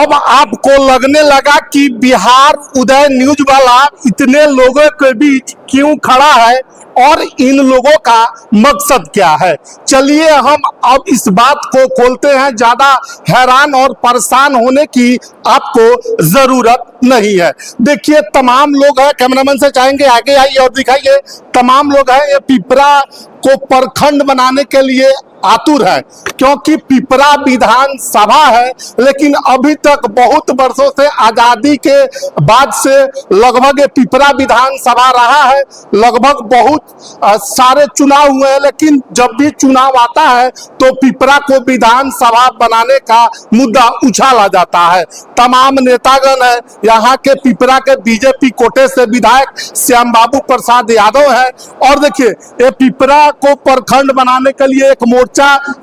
अब आपको लगने लगा कि बिहार उदय न्यूज वाला इतने लोगों के बीच क्यों खड़ा है और इन लोगों का मकसद क्या है। चलिए हम अब इस बात को खोलते हैं। ज्यादा हैरान और परेशान होने की आपको जरूरत नहीं है। देखिए तमाम लोग हैं, कैमरामैन से चाहेंगे आगे आइए और दिखाइए। तमाम लोग हैं ये पिपरा को प्रखंड बनाने के लिए आतुर है, क्योंकि पिपरा विधान सभा है, लेकिन अभी तक बहुत वर्षों से आजादी के बाद से लगभग ये पिपरा विधान सभा रहा है। लगभग बहुत सारे चुनाव हुए हैं, लेकिन जब भी चुनाव आता है तो पिपरा को विधान सभा बनाने का मुद्दा उछाला जाता है। तमाम नेतागण है यहाँ के, पिपरा के बीजेपी कोटे से विधायक श्याम बाबू प्रसाद यादव है। और देखिए ये पिपरा को प्रखंड बनाने के लिए एक मोर्चा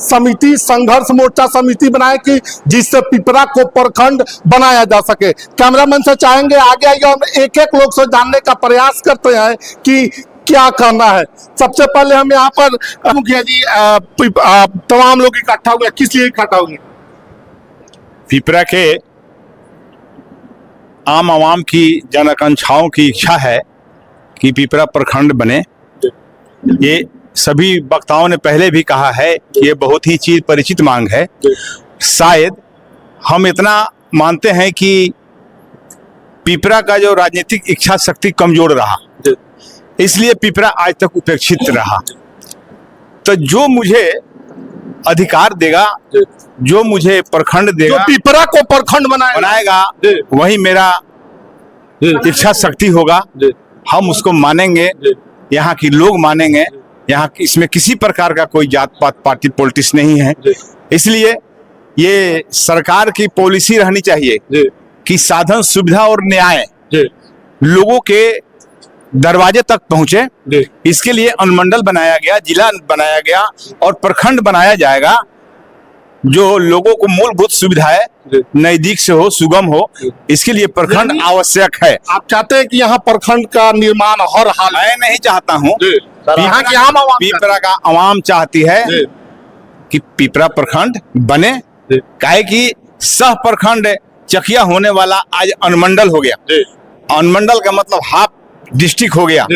समिति, संघर्ष मोर्चा समिति बनाए कि जिससे पिपरा को प्रखंड बनाया जा सके। कैमरामैन से चाहेंगे आगे आइए, हम एक एक लोग से जानने का प्रयास करते हैं कि क्या करना है। सबसे पहले हम यहाँ पर मुखिया जी तमाम लोग इकट्ठा हुए, किस लिए इकट्ठा हुए? पिपरा के आम आवाम की जन आकांक्षाओं की इच्छा है कि पिपरा प्रखंड बने। ये सभी वक्ताओं ने पहले भी कहा है कि ये बहुत ही चीज परिचित मांग है। शायद हम इतना मानते हैं कि पिपरा का जो राजनीतिक इच्छा शक्ति कमजोर रहा, इसलिए पिपरा आज तक उपेक्षित रहा। तो जो मुझे अधिकार देगा, जो मुझे प्रखंड देगा, जो पिपरा को प्रखंड बनाएगा, वही मेरा इच्छा शक्ति होगा। हम उसको मानेंगे, यहाँ के लोग मानेंगे। यहाँ इसमें किसी प्रकार का कोई जात पात पार्टी पॉलिटिक्स नहीं है। इसलिए ये सरकार की पॉलिसी रहनी चाहिए कि साधन सुविधा और न्याय लोगों के दरवाजे तक पहुंचे। इसके लिए अनुमंडल बनाया गया, जिला बनाया गया और प्रखंड बनाया जाएगा, जो लोगों को मूलभूत सुविधाएं नजदीक से हो, सुगम हो। इसके लिए प्रखंड आवश्यक है। आप चाहते हैं कि यहाँ प्रखंड का निर्माण हर हाल? मैं नहीं चाहता हूँ, यहाँ की आम आवाम, पिपरा का आवाम चाहती है कि पिपरा प्रखंड बने। काहे कि सह प्रखंड चकिया होने वाला आज अनुमंडल हो गया। अनुमंडल का मतलब हाफ डिस्ट्रिक्ट हो गया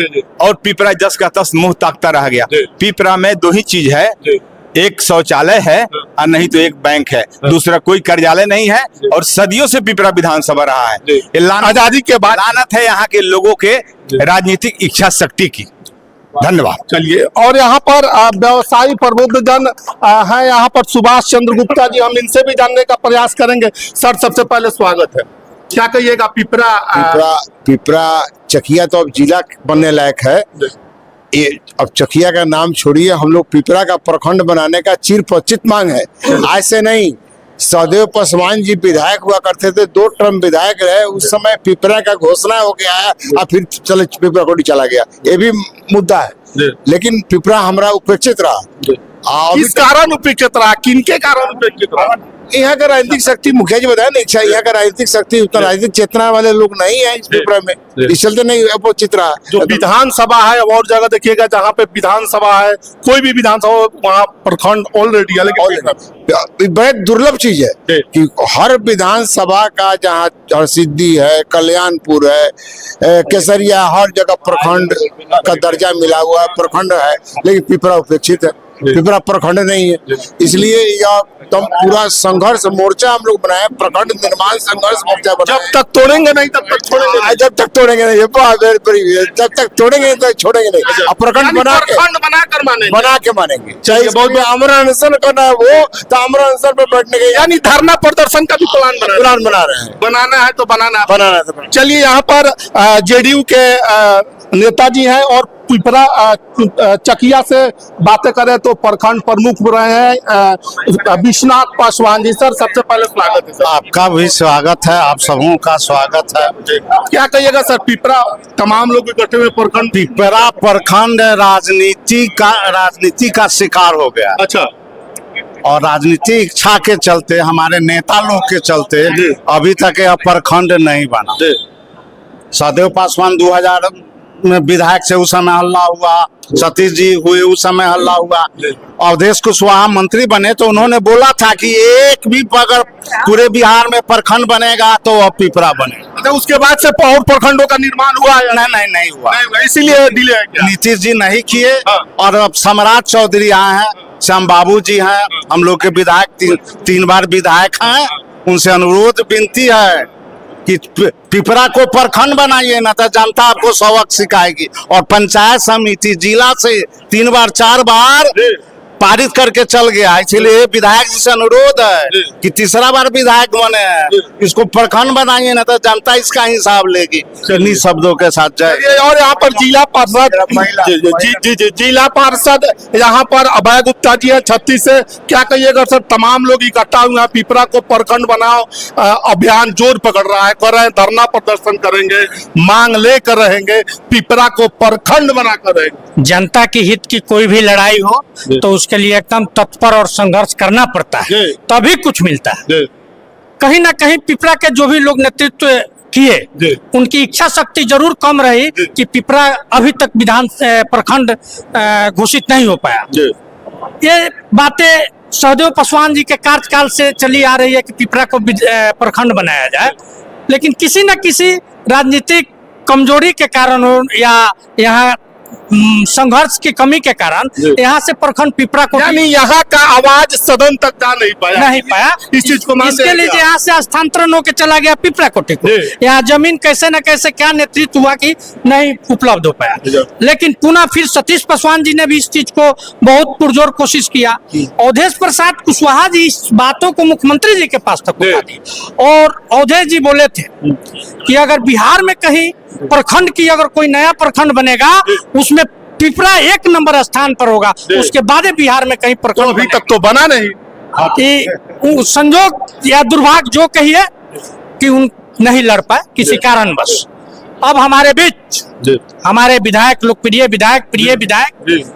और पिपरा 10 का 10 मुंह ताकता रह गया। पिपरा में दो ही चीज है, एक शौचालय है और नहीं तो एक बैंक है, दूसरा कोई कार्यालय नहीं है। और सदियों से पिपरा विधानसभा रहा है। आजादी के बाद लानत है यहाँ के लोगों के राजनीतिक इच्छा शक्ति की। धन्यवाद। चलिए, और यहाँ पर व्यवसायी प्रबुद्ध जन है, यहाँ पर सुभाष चंद्र गुप्ता जी, हम इनसे भी जानने का प्रयास करेंगे। सर सबसे पहले स्वागत है, क्या कहिएगा? पिपरा चकिया तो अब जिला बनने लायक है। ये अब चकिया का नाम छोड़िए, हम लोग पिपरा का प्रखंड बनाने का चिरपरिचित मांग है। आज से नहीं, सदैव पासवान जी विधायक हुआ करते थे, 2 टर्म विधायक रहे। उस समय पिपरा का घोषणा हो गया है और फिर चले पिपरा कोटी चला गया, ये भी मुद्दा है। लेकिन पिपरा हमारा उपेक्षित रहा। किस कारण उपेक्षित रहा? किनके कारण उपेक्षित रहा? यहाँ का राजनीतिक शक्ति, मुखिया जी बताया ना, यहाँ का राजनीतिक शक्ति, उतना राजनीतिक चेतना वाले लोग नहीं है इस पिपरा में, इस चलते नहीं अपोचित रहा। जो विधानसभा है, और जगह देखिएगा जहाँ पे विधानसभा है, कोई भी विधानसभा वहाँ प्रखंड ऑलरेडी है। लेकिन बड़े दुर्लभ चीज है कि हर विधानसभा का जहाँ हरसिद्धि है, कल्याणपुर है, केसरिया, हर जगह प्रखंड का दर्जा मिला हुआ है, प्रखंड है। लेकिन पिपरा उपेक्षित है, पिपरा प्रखंड नहीं है। इसलिए यह तम पूरा संघर्ष मोर्चा हम लोग बनाए, प्रखंड निर्माण संघर्ष मोर्चा बनाए। जब तक तोड़ेंगे नहीं तब तक छोड़ेंगे नहीं। जब तक तोड़ेंगे नहीं, जब तक तोड़ेंगे नहीं तब छोड़ेंगे नहीं। प्रखंड बना के मानेंगे। चाहे बहुत में आमरण अनशन करना है वो, तो आमरण अनशन पर बैठने के, यानी धरना प्रदर्शन का भी प्लान बना रहे हैं। बनाना है तो बनाना है। चलिए, यहाँ पर जेडीयू के नेताजी हैं और पिपरा चकिया से बातें करें तो प्रखंड प्रमुख रहे हैं विश्वनाथ पासवान जी। सर सबसे पहले स्वागत है। सर आपका भी स्वागत है, आप सबों का स्वागत है। क्या कहिएगा सर, पिपरा तमाम लोग इकट्ठे हुए प्रखंड? पिपरा प्रखंड राजनीति का शिकार हो गया। अच्छा। और राजनीतिक इच्छा के चलते, हमारे नेता लोग के चलते अभी तक यह प्रखंड नहीं बना। सदैव पासवान विधायक से उस समय हल्ला हुआ, सतीश जी हुए उस समय हल्ला हुआ। अवधेश कुशवाहा मंत्री बने तो उन्होंने बोला था कि एक भी अगर पूरे बिहार में प्रखंड बनेगा तो वह पिपरा बने। अच्छा, उसके बाद से और प्रखंडों का निर्माण हुआ या नहीं हुआ। नहीं, इसीलिए डिले है क्या? नीतीश जी नहीं किए हाँ। और अब सम्राट चौधरी आए हैं, श्याम बाबू जी हैं, हम लोग के विधायक तीन बार विधायक हैं। उनसे अनुरोध विनती है कि पिपरा को प्रखंड बनाइए, ना तो जनता आपको सबक सिखाएगी। और पंचायत समिति जिला से 3 बार 4 बार पारित करके चल गया, इसलिए विधायक जी से अनुरोध है कि तीसरा बार विधायक बने हैं, इसको प्रखंड बनाइए, ना तो जनता इसका हिसाब लेगी। इन्हीं शब्दों के साथ जय। और यहाँ पर जिला पार्षद जी जिला पार्षद यहाँ पर अभय गुप्ता जी है 36 से। क्या कहिएगा सर, तमाम लोग इकट्ठा हुए हैं, पिपरा को प्रखंड बनाओ अभियान जोर पकड़ रहा है, कर रहे हैं, धरना प्रदर्शन करेंगे, मांग लेकर रहेंगे, पिपरा को प्रखंड बनाकर रहेंगे। जनता के हित की कोई भी लड़ाई हो तो उसके लिए एकदम तत्पर और संघर्ष करना पड़ता है, तभी कुछ मिलता है। कहीं ना कहीं पिपरा के जो भी लोग नेतृत्व किए, उनकी इच्छा शक्ति जरूर कम रही कि पिपरा अभी तक विधान प्रखंड घोषित नहीं हो पाया। ये बातें सहदेव पासवान जी के कार्यकाल से चली आ रही है कि पिपरा को प्रखंड बनाया जाए, लेकिन किसी न किसी राजनीतिक कमजोरी के कारण हो या यहाँ संघर्ष की कमी के कारण यहाँ से प्रखंड पिपरा को, यानी यहाँ का आवाज सदन तक जा नहीं पाया। इस चीज को इसके लिए यहाँ से स्थानांतरण होकर चला गया पिपरा कोटे को। यहाँ जमीन कैसे न कैसे क्या नेतृत्व हुआ कि नहीं उपलब्ध हो पाया, लेकिन पुनः फिर सतीश पासवान जी ने भी इस चीज को बहुत पुरजोर कोशिश किया। अवधेश प्रसाद कुशवाहा जी इस बातों को मुख्यमंत्री जी के पास तक पहुंचा दी, और अवधेश जी बोले थे कि अगर बिहार में कहीं प्रखंड की अगर कोई नया प्रखंड बनेगा उसमें पिपरा 1 नंबर स्थान पर होगा, उसके बाद बिहार में कहीं प्रखंड अभी तक तो बना नहीं। कि संजोग या दुर्भाग्य जो कहिए कि उन नहीं लड़ पाए किसी कारणवश। अब हमारे बीच हमारे विधायक, लोकप्रिय विधायक, प्रिय विधायक,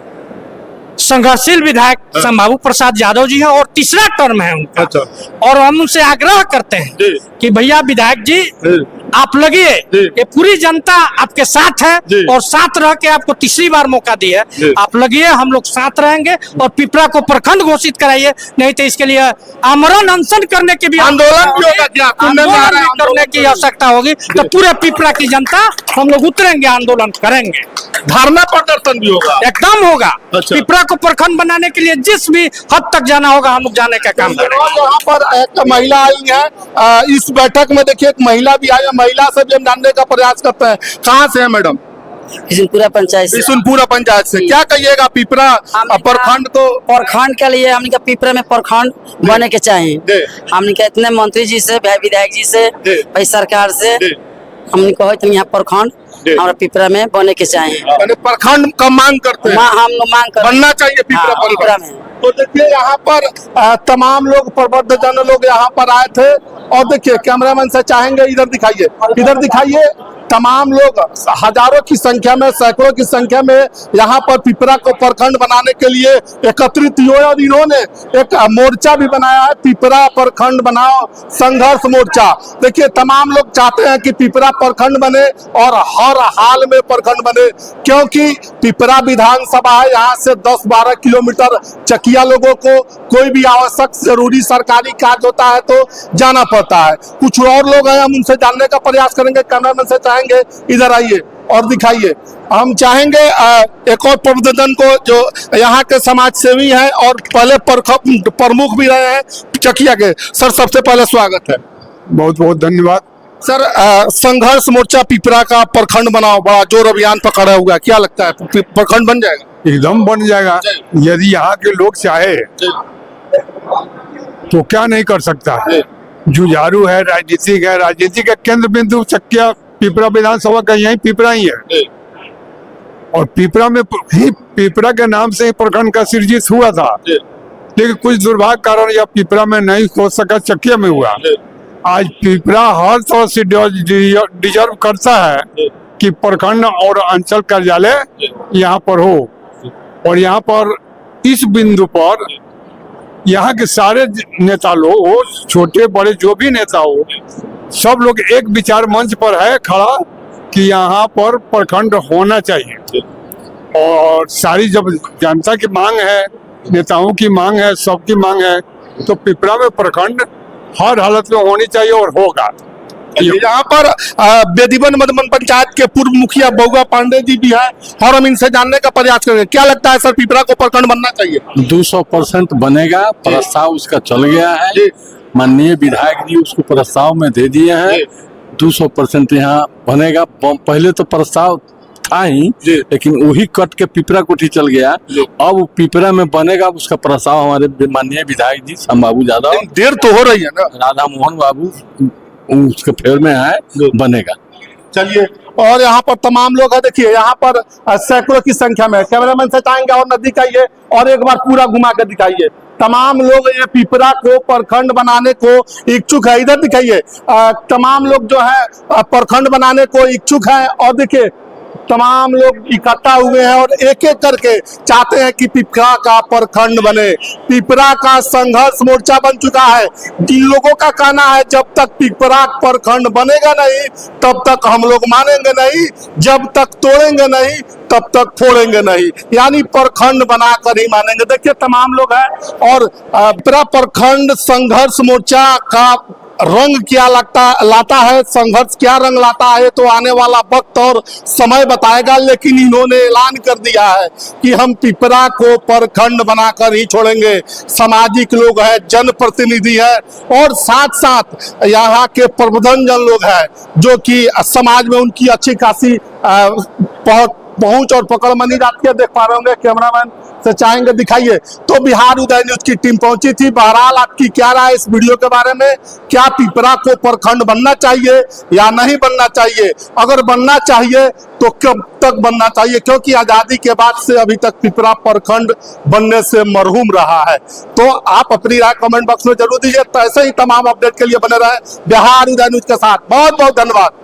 संघर्षशील विधायक श्यामबाबू प्रसाद यादव जी हैं और तीसरा टर्म है उनका। और हम उनसे आग्रह करते हैं कि भैया विधायक जी आप लगिए, ये पूरी जनता आपके साथ है और साथ रह के आपको तीसरी बार मौका दी है, आप लगिए, हम लोग साथ रहेंगे और पिपरा को प्रखंड घोषित कराइए। नहीं तो इसके लिए आमरण अनशन करने के भी आंदोलन भी होगा क्या? आंदोलन भी करने की आवश्यकता होगी, तो पूरे पिपरा की जनता हम लोग उतरेंगे, आंदोलन करेंगे, धरना प्रदर्शन भी होगा, एकदम होगा। अच्छा। पिपरा को प्रखंड बनाने के लिए जिस भी हद तक जाना होगा हम लोग जाने का काम करेंगे। यहाँ पर एक महिला आई है, इस बैठक में देखिए एक महिला भी आई है, महिला से भी हम जानने का प्रयास करते हैं। कहाँ से है मैडम? बिशुनपुरा पंचायत से। बिशुनपुरा पंचायत से। क्या कहिएगा पिपरा प्रखंड को? प्रखंड के लिए हमने कहा पिपरा में प्रखंड बने के चाहिए। हमने कहा इतने मंत्री जी से, विधायक जी से, भाई सरकार से हमने कहा तुम यहाँ प्रखंड हमारा पिपरा में बने के चाहिए। प्रखंड का मांग करते हैं, हम लोग मांग कर बनना चाहिए पिपरा में। तो देखिए यहाँ पर तमाम लोग, प्रबुद्ध जन लोग यहाँ पर आए थे। और देखिए कैमरामैन से चाहेंगे इधर दिखाइए, तमाम लोग हजारों की संख्या में, सैकड़ों की संख्या में यहाँ पर पिपरा को प्रखंड बनाने के लिए एकत्रित हुए और इन्होंने एक मोर्चा भी बनाया है, पिपरा प्रखंड बनाओ संघर्ष मोर्चा। देखिए तमाम लोग चाहते हैं कि पिपरा प्रखंड बने और हर हाल में प्रखंड बने, क्योंकि पिपरा विधानसभा है, यहाँ से 10-12 किलोमीटर चकिया लोगों को कोई भी आवश्यक जरूरी सरकारी कार्य होता है तो जाना पड़ता है। कुछ और लोग हैं, हम उनसे जानने का प्रयास करेंगे। कैमरामैन से चाहेंगे इधर आइए और दिखाइए। हम चाहेंगे एक और प्रबुद्धजन को जो यहाँ के समाज सेवी हैं और पहले प्रमुख भी रहे हैं चकिया के। सर सबसे पहले स्वागत है। बहुत बहुत धन्यवाद सर। संघर्ष मोर्चा पिपरा का प्रखंड बनाओ बड़ा जोर अभियान पकड़ा हुआ है, क्या लगता है प्रखंड बन जाएगा? एकदम बन जाएगा, यदि यहाँ के लोग चाहे तो क्या नहीं कर सकता। जुझारू है, राजनीतिक है, राजनीति का केंद्र बिंदु चकिया पिपरा विधानसभा का यही पिपरा ही है। और पिपरा में ही पिपरा के नाम से ही प्रखंड का सृजित हुआ था, लेकिन कुछ दुर्भाग्य कारण यह पिपरा में नहीं हो सका, चकिया में हुआ। आज पिपरा हर तरह से डिजर्व करता है कि प्रखंड और अंचल कार्यालय यहाँ पर हो। और यहाँ पर इस बिंदु पर यहाँ के सारे नेता लोग हो, छोटे बड़े जो भी नेता हो, सब लोग एक विचार मंच पर है खड़ा कि यहाँ पर प्रखंड होना चाहिए, और सारी जब जनता की मांग है, नेताओं की मांग है, सबकी मांग है, तो पिपरा में प्रखंड हर हालत में होनी चाहिए और होगा। यहाँ पर बेदीवन मधुबन पंचायत के पूर्व मुखिया बउआ पांडे जी भी हैं और हम इनसे जानने का प्रयास करेंगे। क्या लगता है सर, पिपरा को प्रखंड बनना चाहिए? 200% बनेगा। प्रस्ताव उसका चल गया है, माननीय विधायक जी उसको प्रस्ताव में दे दिए हैं। 200% यहाँ बनेगा। पहले तो प्रस्ताव था ही, लेकिन वही कट के पिपरा कोठी चल गया। अब पिपरा में बनेगा, उसका प्रस्ताव हमारे माननीय विधायक जी श्याम बाबू यादव, देर तो हो रही है ना, राधा मोहन बाबू उसके फेर में है, बनेगा। चलिए, और यहाँ पर तमाम लोग हैं। देखिए यहाँ पर सैकड़ों की संख्या में, कैमरामैन से चाहेंगे और नजदीक आइए और एक बार पूरा घुमा कर दिखाइए। तमाम लोग ये पिपरा को प्रखंड बनाने को इच्छुक है। इधर दिखाइए, तमाम लोग जो है प्रखंड बनाने को इच्छुक हैं और देखिए तमाम लोग इकट्ठा हुए हैं और एक एक करके चाहते हैं कि पिपरा का प्रखंड बने। पिपरा का संघर्ष मोर्चा बन चुका है। इन लोगों का कहना है जब तक पिपरा प्रखंड बनेगा नहीं तब तक हम लोग मानेंगे नहीं, जब तक तोड़ेंगे नहीं तब तक फोड़ेंगे नहीं, यानी प्रखंड बनाकर ही मानेंगे। देखिए तमाम लोग हैं और पिपरा प्रखंड संघर्ष मोर्चा का रंग क्या लाता है, संघर्ष क्या रंग लाता है तो आने वाला वक्त और समय बताएगा। लेकिन इन्होंने ऐलान कर दिया है कि हम पिपरा को प्रखंड बनाकर ही छोड़ेंगे। सामाजिक लोग हैं, जनप्रतिनिधि है और साथ साथ यहाँ के प्रबुद्धन जन लोग हैं जो कि समाज में उनकी अच्छी खासी पहुंच और पकड़ मानी जाती है। देख पा रहे होंगे, कैमरामैन से चाहेंगे दिखाइए। तो बिहार उदय न्यूज की टीम पहुंची थी। बहरहाल आपकी क्या राय इस वीडियो के बारे में? क्या पिपरा को प्रखंड बनना चाहिए या नहीं बनना चाहिए? अगर बनना चाहिए तो कब तक बनना चाहिए? क्योंकि आजादी के बाद से अभी तक पिपरा प्रखंड बनने से मरहूम रहा है। तो आप अपनी राय कमेंट बॉक्स में जरूर दीजिए। तो ऐसे ही तमाम अपडेट के लिए बने रहे बिहार उदय न्यूज के साथ। बहुत बहुत धन्यवाद।